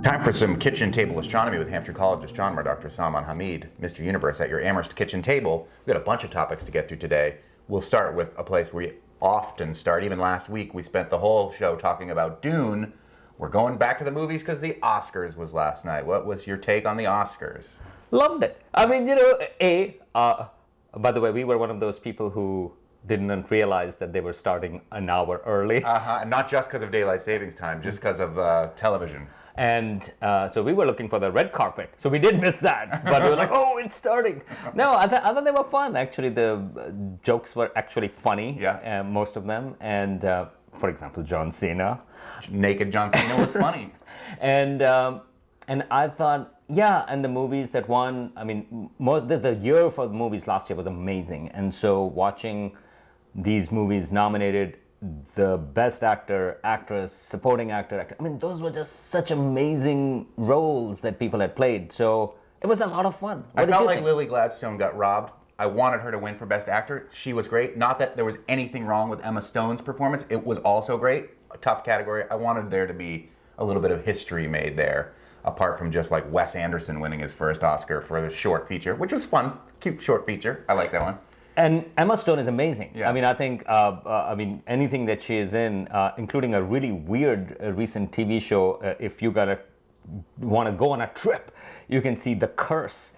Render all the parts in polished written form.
Time for some kitchen table astronomy with Hampshire College astronomer Dr. Salman Hameed, Mr. Universe, at your Amherst kitchen table. We've got a bunch of topics to get to today. We'll start with a place we often start. Even last week, we spent the whole show talking about Dune. We're going back to the movies because the Oscars was last night. What was your take on the Oscars? Loved it. I mean, by the way, we were one of those people who didn't realize that they were starting an hour early. And not just because of daylight savings time, just because of television. And so we were looking for the red carpet. So we did miss that. But we were like, oh, it's starting. No, I thought they were fun. Actually, the jokes were actually funny, most of them. And for example, John Cena. Naked John Cena was funny. And I thought, and the movies that won, I mean, the year for the movies last year was amazing. And so watching these movies nominated, the best actor, actress, supporting actor, I mean, those were just such amazing roles that people had played. So it was a lot of fun. I felt like Lily Gladstone got robbed. I wanted her to win for Best Actor. She was great. Not that there was anything wrong with Emma Stone's performance. It was also great. A tough category. I wanted there to be a little bit of history made there, apart from just like Wes Anderson winning his first Oscar for the short feature, which was fun. Cute short feature. I like that one. And Emma Stone is amazing. Yeah. I mean, I think, anything that she is in, including a really weird recent TV show, if you want to go on a trip, you can see The Curse,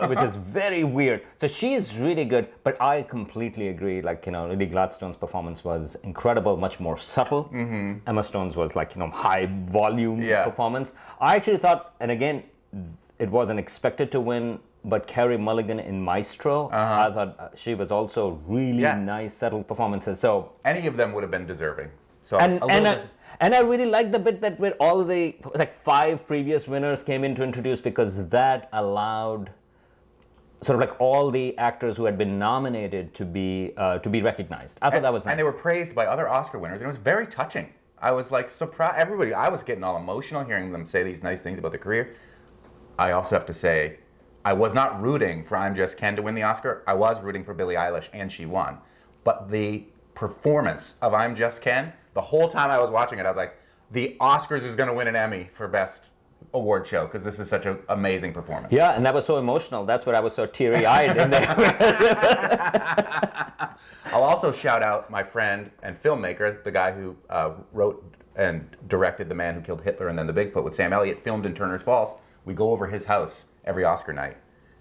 which is very weird. So she is really good, but I completely agree. Like, Lily Gladstone's performance was incredible, much more subtle. Mm-hmm. Emma Stone's was like, high volume performance. I actually thought, and again, it wasn't expected to win, but Carey Mulligan in Maestro, I thought she was also really nice, subtle performances. So any of them would have been deserving. So and I really like the bit that where all the 5 previous winners came in to introduce, because that allowed sort of like all the actors who had been nominated to be recognized. I thought that was nice. And they were praised by other Oscar winners, and it was very touching. I was like surprised. Everybody, I was getting all emotional hearing them say these nice things about their career. I also have to say, I was not rooting for I'm Just Ken to win the Oscar. I was rooting for Billie Eilish, and she won. But the performance of I'm Just Ken, the whole time I was watching it, I was like, the Oscars is going to win an Emmy for Best Award Show, because this is such an amazing performance. Yeah, and that was so emotional. That's where I was so teary-eyed in there. I'll also shout out my friend and filmmaker, the guy who wrote and directed The Man Who Killed Hitler and Then the Bigfoot with Sam Elliott, filmed in Turner's Falls. We go over his house every Oscar night.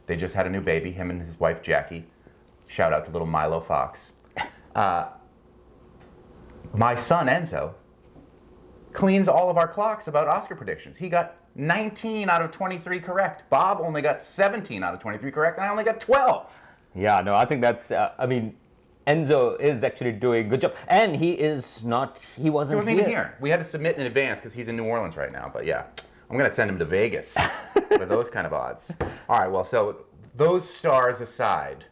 They just had a new baby, him and his wife Jackie. Shout out to little Milo Fox. My son Enzo cleans all of our clocks about Oscar predictions. He got 19 out of 23 correct. Bob only got 17 out of 23 correct, and I only got 12. Yeah, no, I think that's, Enzo is actually doing a good job. And he wasn't even here. We had to submit in advance because he's in New Orleans right now, but yeah. I'm going to send him to Vegas for those kind of odds. All right, well, so those stars aside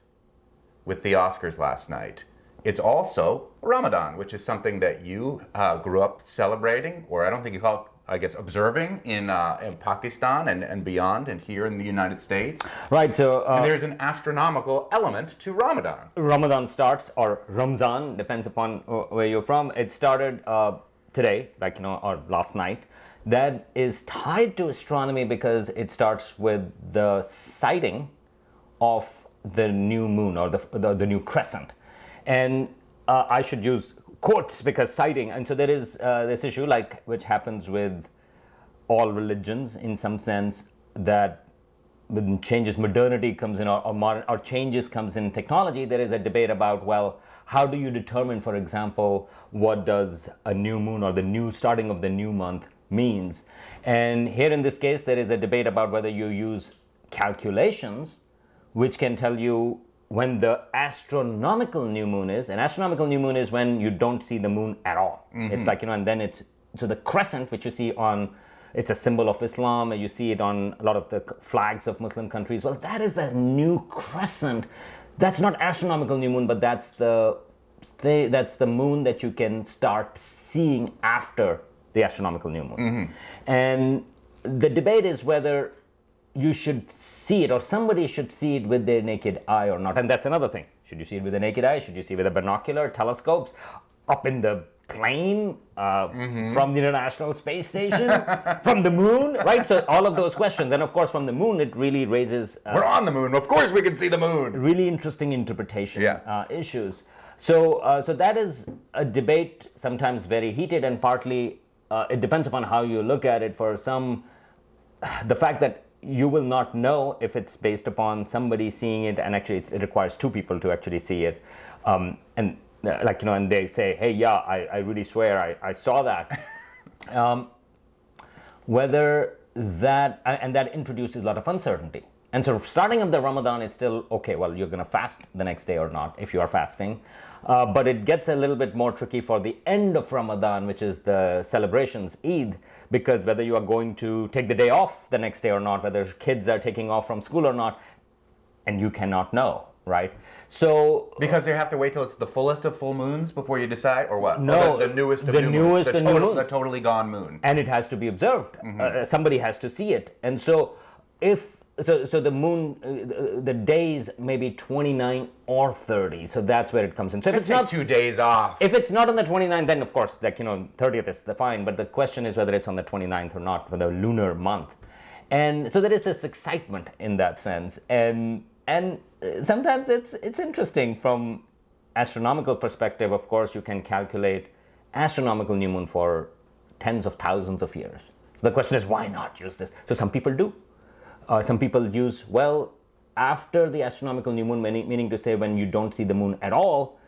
with the Oscars last night, it's also Ramadan, which is something that you grew up celebrating, or I don't think you call it, I guess, observing in Pakistan and beyond, and here in the United States. Right, so... and there's an astronomical element to Ramadan. Ramadan starts, or Ramzan, depends upon where you're from. It started today, or last night. That is tied to astronomy because it starts with the sighting of the new moon, or the new crescent. And I should use quotes because sighting. And so there is this issue, which happens with all religions in some sense, that when modernity comes in, or changes comes in technology, there is a debate about, well, how do you determine, for example, what does a new moon or the new starting of the new month means? And here in this case, there is a debate about whether you use calculations, which can tell you when the astronomical new moon is. An astronomical new moon is when you don't see the moon at all. Mm-hmm. It's like, and then so the crescent, which you see it's a symbol of Islam, and you see it on a lot of the flags of Muslim countries. Well, that is the new crescent. That's not astronomical new moon, but that's the moon that you can start seeing after the astronomical new moon. Mm-hmm. And the debate is whether you should see it, or somebody should see it with their naked eye or not. And that's another thing. Should you see it with a naked eye? Should you see it with a binocular, telescopes, up in the plane from the International Space Station, from the moon, right? So all of those questions, and of course from the moon, it really raises We're on the moon. Of course we can see the moon. really interesting interpretation issues. So that is a debate, sometimes very heated, and partly it depends upon how you look at it. For some, the fact that you will not know if it's based upon somebody seeing it, and actually it requires two people to actually see it, and and they say, hey, yeah, I really swear I saw that. Whether that, and that introduces a lot of uncertainty. And so starting of the Ramadan is still, okay, well, you're going to fast the next day or not, if you are fasting. But it gets a little bit more tricky for the end of Ramadan, which is the celebrations, Eid, because whether you are going to take the day off the next day or not, whether kids are taking off from school or not, and you cannot know, right? So because they have to wait till it's the fullest of full moons before you decide, or what? No, or the newest of the new newest moons, of new moons. the totally gone moon, and it has to be observed. Somebody has to see it, and so if so the moon, the days may be 29 or 30, so that's where it comes in. So if just it's take not 2 days off. If it's not on the 29th, then of course, 30th is fine. But the question is whether it's on the 29th or not for the lunar month, and so there is this excitement in that sense, and sometimes it's interesting from astronomical perspective. Of course, you can calculate astronomical new moon for tens of thousands of years. So the question is, why not use this? So some people do. Some people use, well, after the astronomical new moon, meaning to say when you don't see the moon at all,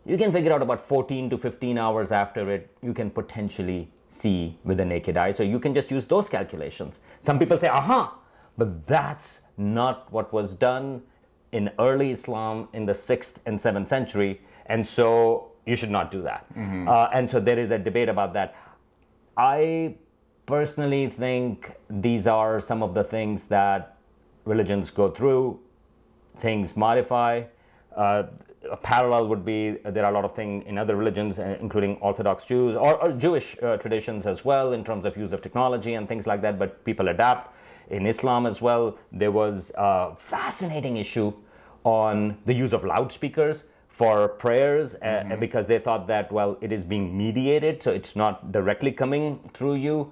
you can figure out about 14 to 15 hours after it, you can potentially see with the naked eye. So you can just use those calculations. Some people say, but that's not what was done in early Islam in the 6th and 7th century, and so you should not do that. And so there is a debate about that. I personally think these are some of the things that religions go through, things modify. A parallel would be there are a lot of things in other religions, including Orthodox Jews or Jewish traditions as well, in terms of use of technology and things like that, but people adapt. In Islam as well, there was a fascinating issue on the use of loudspeakers for prayers, because they thought that, well, it is being mediated, so it's not directly coming through you.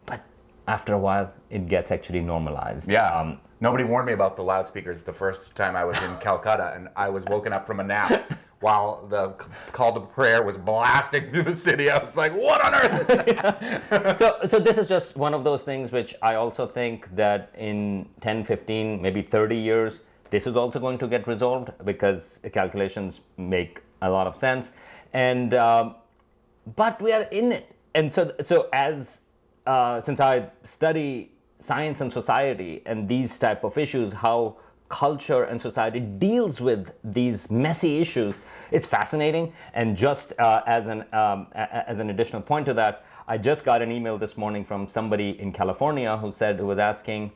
But after a while, it gets actually normalized. Yeah. Nobody warned me about the loudspeakers the first time I was in Calcutta, and I was woken up from a nap while the call to prayer was blasting through the city. I was like, what on earth is that? So this is just one of those things which I also think that in 10, 15, maybe 30 years, this is also going to get resolved, because the calculations make a lot of sense. And but we are in it. And so as since I study science and society and these type of issues, how culture and society deals with these messy issues, it's fascinating. And just as an additional point to that, I just got an email this morning from somebody in California who was asking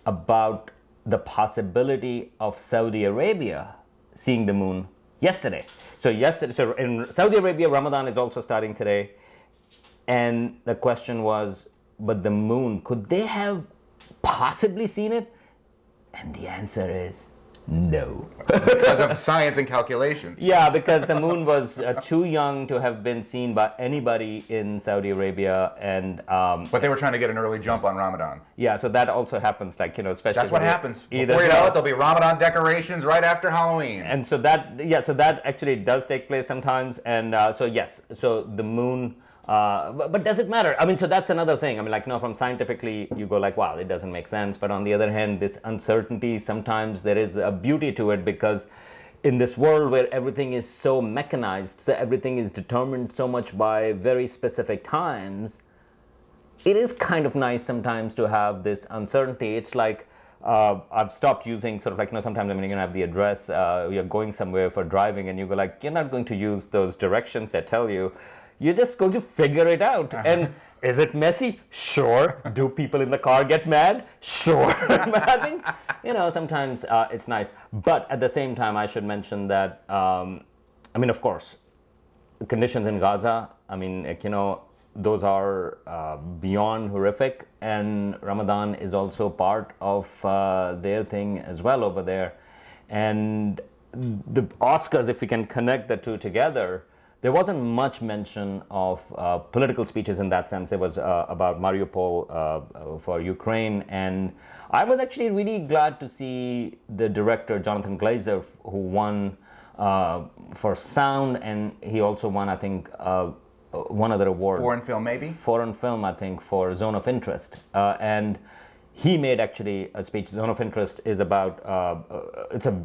about the possibility of Saudi Arabia seeing the moon yesterday. So in Saudi Arabia, Ramadan is also starting today, and the question was, but the moon, could they have possibly seen it? And the answer is no. Because of science and calculations. Yeah, because the moon was too young to have been seen by anybody in Saudi Arabia, and but they were trying to get an early jump on Ramadan. Yeah, so that also happens, especially. That's what happens. Before you know it, there'll be Ramadan decorations right after Halloween. And so that actually does take place sometimes, and so the moon. But does it matter? I mean, so that's another thing. I mean, from scientifically, you go like, wow, it doesn't make sense. But on the other hand, this uncertainty, sometimes there is a beauty to it, because in this world where everything is so mechanized, so everything is determined so much by very specific times, it is kind of nice sometimes to have this uncertainty. It's like, I've stopped using sometimes you're going to have the address, you're going somewhere for driving, and you go like, you're not going to use those directions that tell you. You're just going to figure it out. And is it messy? Sure. Do people in the car get mad? Sure. But I think, sometimes it's nice. But at the same time, I should mention that, of course, conditions in Gaza, those are beyond horrific. And Ramadan is also part of their thing as well over there. And the Oscars, if we can connect the two together, there wasn't much mention of political speeches in that sense. It was about Mariupol for Ukraine, and I was actually really glad to see the director Jonathan Glazer, who won for sound, and he also won, I think, one other award. Foreign film, maybe? Foreign film, I think, for Zone of Interest. And he made actually a speech. Zone of Interest is about, it's a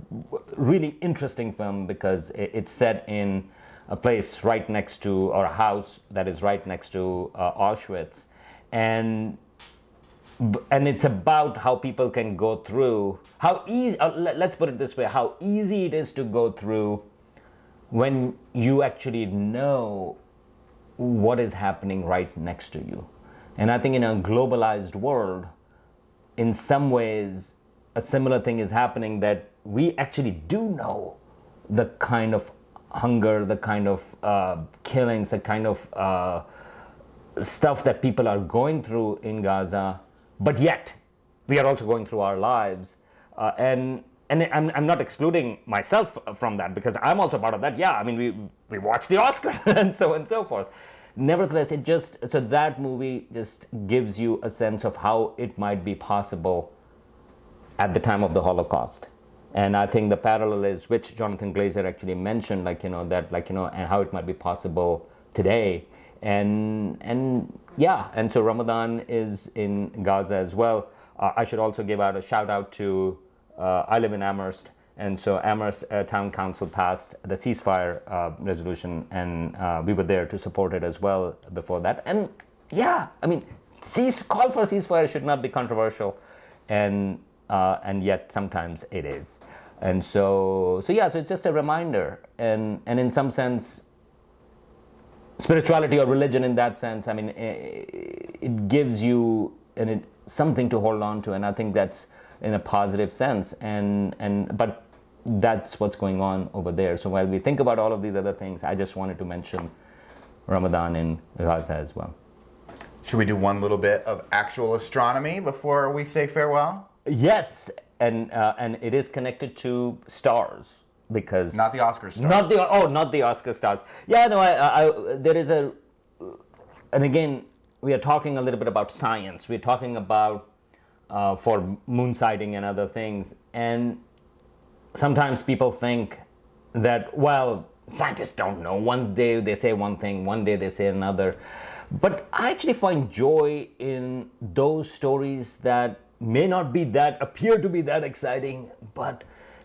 really interesting film because it's set in a place right next to, or a house that is right next to Auschwitz. And it's about how people can go through, how easy, let's put it this way, how easy it is to go through when you actually know what is happening right next to you. And I think in a globalized world, in some ways, a similar thing is happening, that we actually do know the kind of hunger, the kind of killings, the kind of stuff that people are going through in Gaza, but yet we are also going through our lives. And I'm not excluding myself from that, because I'm also part of that. Yeah, I mean, we watch the Oscar and so on and so forth. Nevertheless, so that movie just gives you a sense of how it might be possible at the time of the Holocaust. And I think the parallel is, which Jonathan Glazer actually mentioned, and how it might be possible today. And so Ramadan is in Gaza as well. I should also give out a shout out to, I live in Amherst, and so Amherst Town Council passed the ceasefire resolution, and we were there to support it as well before that. And yeah, I mean, call for ceasefire should not be controversial, and yet sometimes it is. And so it's just a reminder, and in some sense, spirituality or religion in that sense, I mean, it gives you something to hold on to, and I think that's in a positive sense, but that's what's going on over there. So while we think about all of these other things, I just wanted to mention Ramadan in Gaza as well. Should we do one little bit of actual astronomy before we say farewell? Yes, and it is connected to stars, because not the Oscar stars. Not the Oscar stars. Yeah, no, there is and again, we are talking a little bit about science. We're talking about for moon sighting and other things, and sometimes people think that, well, scientists don't know. One day they say one thing, one day they say another. But I actually find joy in those stories that may not appear to be that exciting, but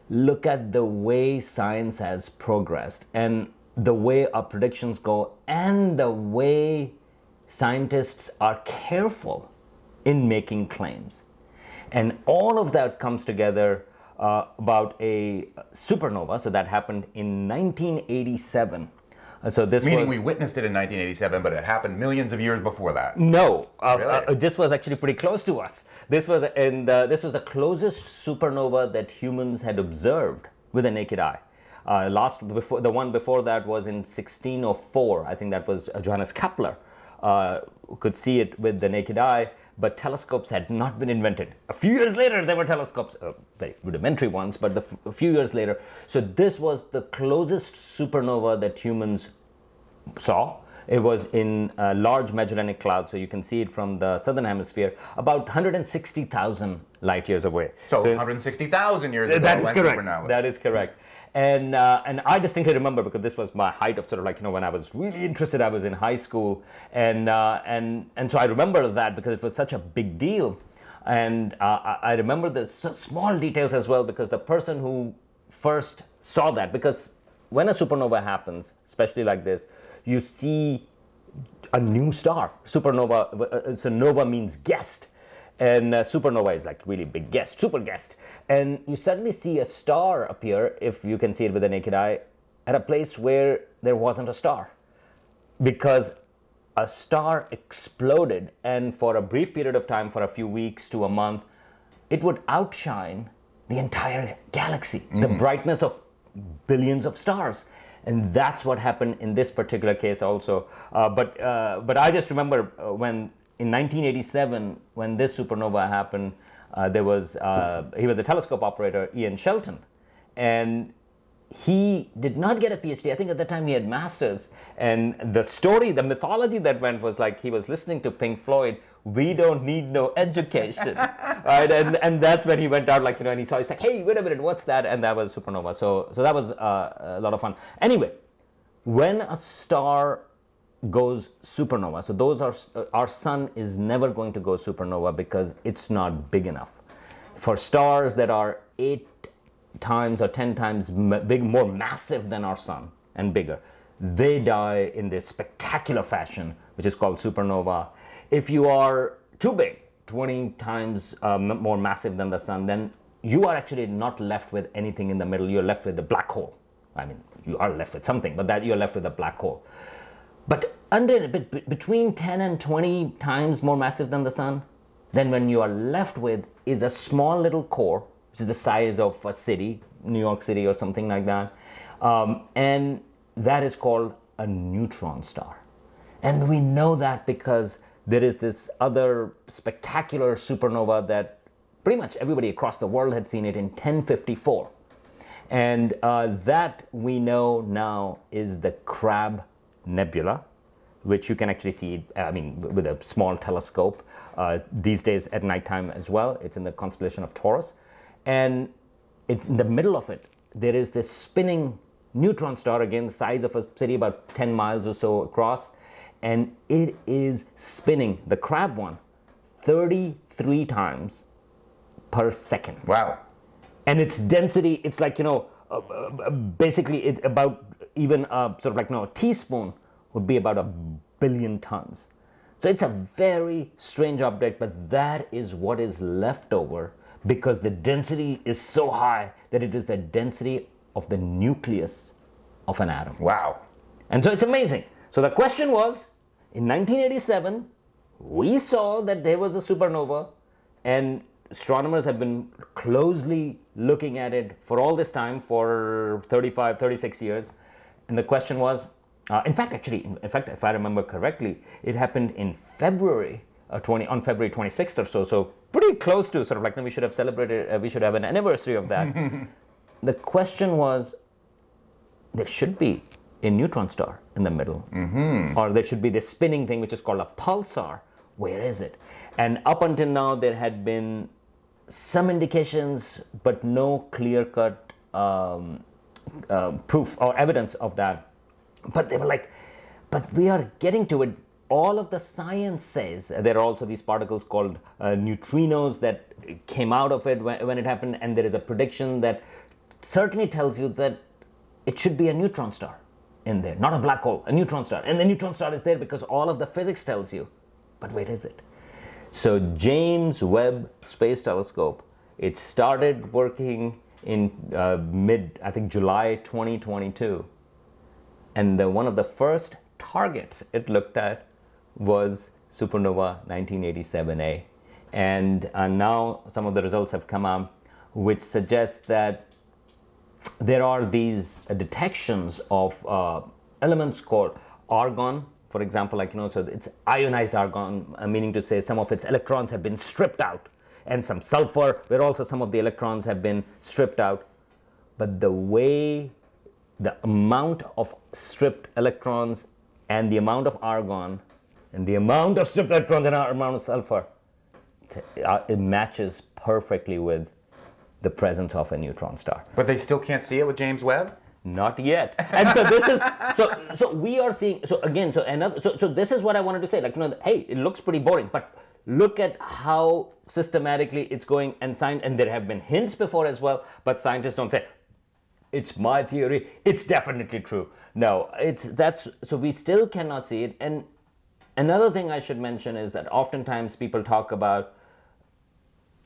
look at the way science has progressed, and the way our predictions go, and the way scientists are careful in making claims. And all of that comes together about a supernova. So that happened in 1987. Meaning we witnessed it in 1987, but it happened millions of years before that. No, Really? This was actually pretty close to us. This was the closest supernova that humans had observed with the naked eye. The one before that was in 1604. I think that was Johannes Kepler could see it with the naked eye, but telescopes had not been invented. A few years later, there were telescopes, very rudimentary ones, but a few years later. So this was the closest supernova that humans saw. It was in a large Magellanic Cloud, so you can see it from the southern hemisphere, about 160,000 light years away. So 160,000 years ago. That is correct. That is correct. And I distinctly remember, because this was my height of sort of when I was really interested. I was in high school, and so I remember that because it was such a big deal. And I remember the small details as well, because the person who first saw that, because when a supernova happens, especially like this, you see a new star. Supernova, so nova means guest. And supernova is like really big guest, super guest. And you suddenly see a star appear, if you can see it with the naked eye, at a place where there wasn't a star. Because a star exploded, and for a brief period of time, for a few weeks to a month, it would outshine the entire galaxy, the brightness of billions of stars. And that's what happened in this particular case also. But I just remember when in 1987, when this supernova happened, he was a telescope operator, Ian Shelton, and he did not get a PhD. I think at the time he had masters. And the story, the mythology that went was like he was listening to Pink Floyd. We don't need no education, right? And that's when he went out, like, and he saw, he's like, hey, wait a minute, what's that? And that was supernova. So that was a lot of fun. Anyway, when a star goes supernova, so those are, our sun is never going to go supernova because it's not big enough. For stars that are 8 times or 10 times more massive than our sun and bigger, they die in this spectacular fashion, which is called supernova. If you are too big, 20 times more massive than the sun, then you are actually not left with anything in the middle. You're left with a black hole. I mean, you are left with something, but that you're left with a black hole. But between 10 and 20 times more massive than the sun, then when you are left with is a small little core, which is the size of a city, New York City or something like that. And that is called a neutron star. And we know that because there is this other spectacular supernova that pretty much everybody across the world had seen it in 1054. And that we know now is the Crab Nebula, which you can actually see, with a small telescope these days at nighttime as well. It's in the constellation of Taurus. And in the middle of it, there is this spinning neutron star, again, the size of a city, about 10 miles or so across. And it is spinning, the Crab one, 33 times per second. Wow. And its density, it's like, basically it's about even a teaspoon would be about 1 billion tons. So it's a very strange object, but that is what is left over because the density is so high that it is the density of the nucleus of an atom. Wow. And so it's amazing. So the question was, in 1987, we saw that there was a supernova, and astronomers have been closely looking at it for all this time, for 35, 36 years. And the question was, in fact, if I remember correctly, it happened in February, on February 26th or so. So pretty close to we should have celebrated, we should have an anniversary of that. The question was, there should be a neutron star in the middle, or there should be this spinning thing which is called a pulsar. Where is it? And up until now there had been some indications but no clear-cut proof or evidence of that. But they were like, but we are getting to it. All of the science says there are also these particles called neutrinos that came out of it when it happened, and there is a prediction that certainly tells you that it should be a neutron star in there, not a black hole, a neutron star. And the neutron star is there because all of the physics tells you. But where is it? So James Webb Space Telescope, it started working in July 2022. And one of the first targets it looked at was supernova 1987A. And now some of the results have come out which suggest that there are these detections of elements called argon, for example, so it's ionized argon, meaning to say some of its electrons have been stripped out, and some sulfur, where also some of the electrons have been stripped out. But the amount of stripped electrons and the amount of argon and the amount of stripped electrons and the amount of sulfur, it matches perfectly with the presence of a neutron star. But they still can't see it with James Webb? Not yet. And so this is so we are seeing, so this is what I wanted to say, hey, it looks pretty boring, but look at how systematically it's going, and there have been hints before as well, but scientists don't say it's my theory, it's definitely true. No, so we still cannot see it. And another thing I should mention is that oftentimes people talk about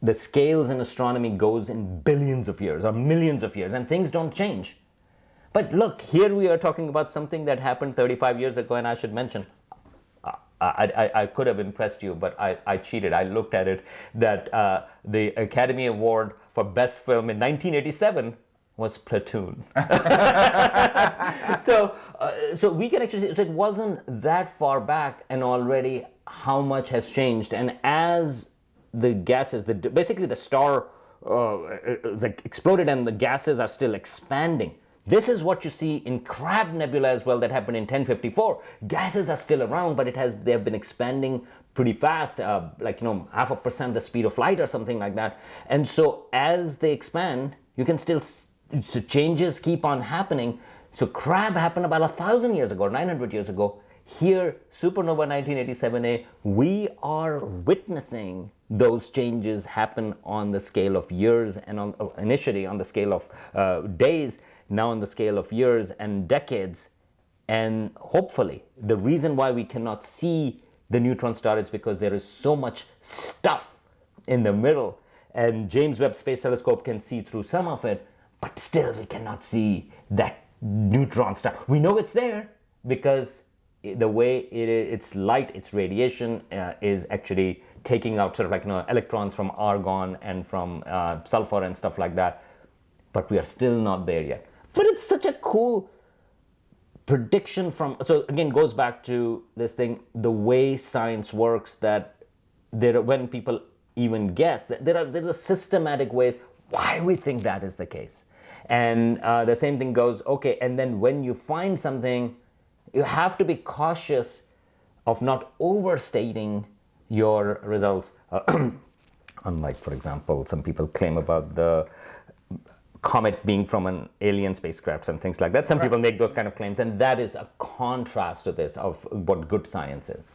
the scales in astronomy goes in billions of years or millions of years, and things don't change. But look, here we are talking about something that happened 35 years ago, and I should mention, I could have impressed you, but I cheated. I looked at it, that the Academy Award for Best Film in 1987 was Platoon. So we can actually see, so it wasn't that far back, and already how much has changed. And as the gases, basically the star exploded and the gases are still expanding, This is what you see in Crab Nebula as well, that happened in 1054. Gases are still around, but they have been expanding pretty fast, like 0.5% the speed of light or something like that. And so as they expand, you can still, so changes keep on happening. So Crab happened about 1,000 years ago, 900 years ago. Here, supernova 1987A, we are witnessing those changes happen on the scale of years, and initially on the scale of days, now on the scale of years and decades. And hopefully, the reason why we cannot see the neutron star is because there is so much stuff in the middle, and James Webb Space Telescope can see through some of it, but still we cannot see that neutron star. We know it's there because the way its light, its radiation is actually taking out sort of like electrons from argon and from sulfur and stuff like that, but we are still not there yet. But it's such a cool prediction so again goes back to this thing, the way science works, that when people even guess that there's a systematic ways why we think that is the case. And the same thing goes, okay, and then when you find something, you have to be cautious of not overstating your results. Unlike, for example, some people claim about the comet being from an alien spacecraft and things like that. Some people make those kind of claims, and that is a contrast to this of what good science is.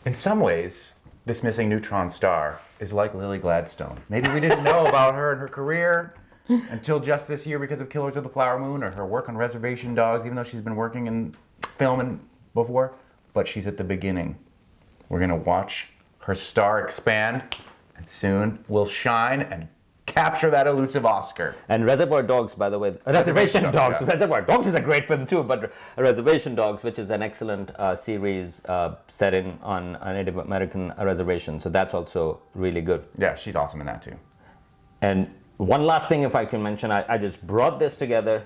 In some ways, this missing neutron star is like Lily Gladstone. Maybe we didn't know about her and her career until just this year because of Killers of the Flower Moon or her work on Reservation Dogs, even though she's been working in film and before, but she's at the beginning. We're gonna watch her star expand, and soon will shine and capture that elusive Oscar. And Reservoir Dogs, by the way, Reservation Dogs. Yeah. Reservoir Dogs is a great film too, but Reservation Dogs, which is an excellent series set on a Native American reservation, so that's also really good. Yeah, she's awesome in that too. And one last thing, if I can mention, I just brought this together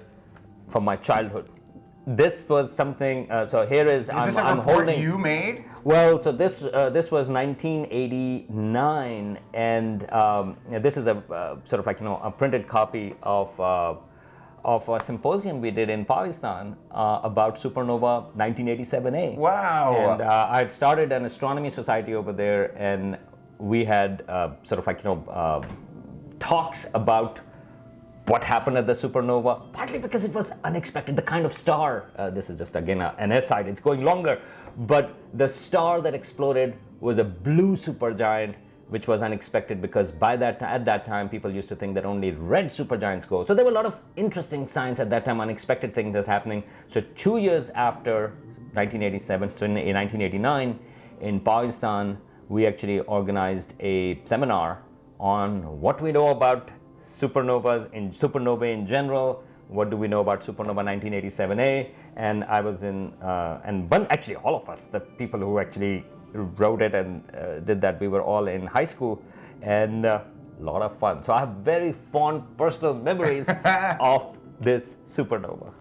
from my childhood. This was something. So here is I'm holding. You made? Well, so this was 1989, and this is a sort of like a printed copy of a symposium we did in Pakistan about supernova 1987A. Wow! And I had started an astronomy society over there, and we had sort of like talks about what happened at the supernova, partly because it was unexpected, the kind of star, this is just again an aside, it's going longer, but the star that exploded was a blue supergiant, which was unexpected because at that time people used to think that only red supergiants go. So there were a lot of interesting science at that time, unexpected things that happening. So 2 years after 1987, so in 1989, in Pakistan, we actually organized a seminar on what we know about supernovae in general, what do we know about supernova 1987A, and I was actually all of us, the people who actually wrote it and did that, we were all in high school, and a lot of fun. So I have very fond personal memories of this supernova.